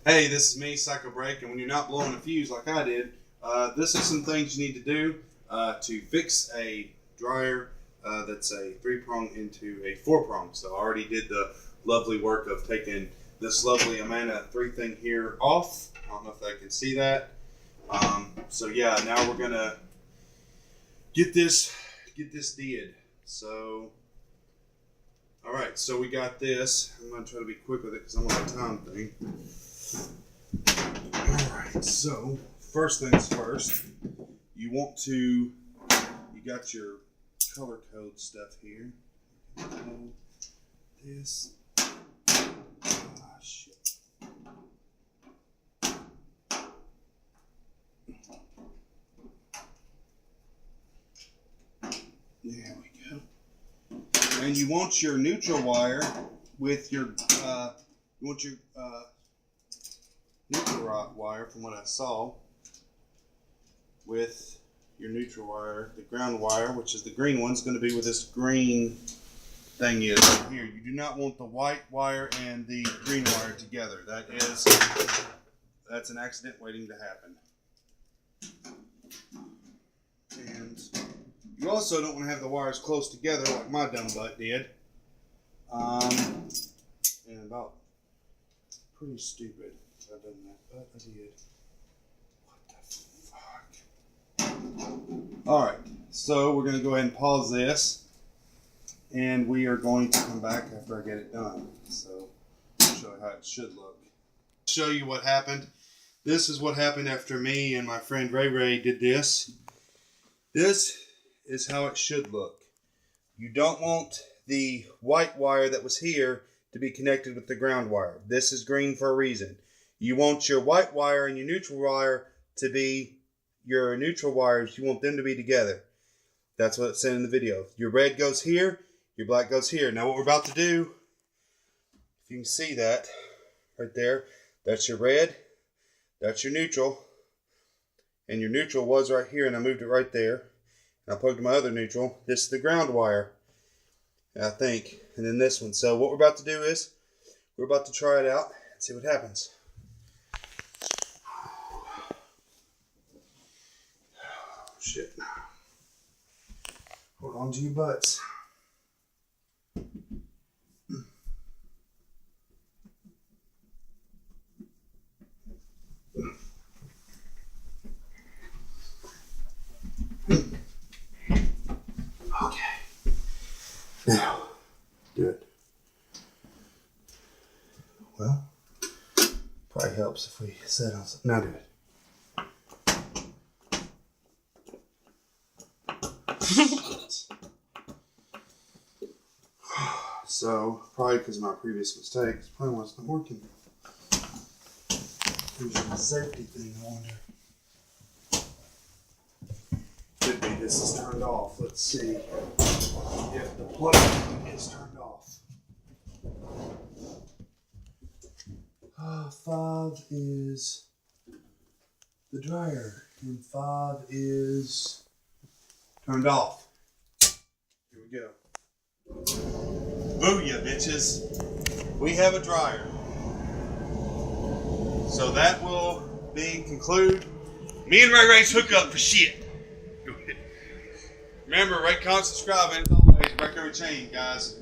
Hey, this is me, Psycho Break, and when you're not blowing a fuse like I did, this is some things you need to do to fix a dryer that's a 3-prong into a 4-prong. So I already did the lovely work of taking this lovely Amana 3 thing here off. I don't know if I can see that. So yeah, now we're gonna get this did. So. Alright, so we got this. I'm going to try to be quick with it because I'm on a time thing. Alright, so first things first, you got your color code stuff here. This. Ah, shit. There we go. And you want your neutral wire with your neutral wire, from what I saw, with your neutral wire, the ground wire, which is the green one, is going to be where this green thing is right here. You do not want the white wire and the green wire together. That's an accident waiting to happen. And you also don't want to have the wires close together like my dumb butt did. And about pretty stupid if I've done that, but I did. What the fuck? Alright, so we're going to go ahead and pause this, and we are going to come back after I get it done. So I'll show you how it should look. Show you what happened. This is what happened after me and my friend Ray did this. This is how it should look. You don't want the white wire that was here to be connected with the ground wire. This is green for a reason. You want your white wire and your neutral wire to be your neutral wires. You want them to be together. That's what it said in the video. Your red goes here, your black goes here. Now what we're about to do, if you can see that right there, that's your red, that's your neutral, and your neutral was right here, and I moved it right there. I plugged my other neutral. This is the ground wire, I think, and then this one. So what we're about to do is we're about to try it out and see what happens. Oh, shit. Hold on to your butts. Okay. Now, do it. Well, probably helps if we set on something. Now do it. So, probably because of my previous mistakes, probably why it's not working. There's a safety thing, I wonder. Could be this is turned off. Let's see if the plug is turned off. 5 is the dryer, and 5 is turned off. Here we go. Booyah, bitches. We have a dryer. So that will conclude me and Ray's hookup for shit. Remember, rate, comment, subscribe, and as always, break every chain, guys.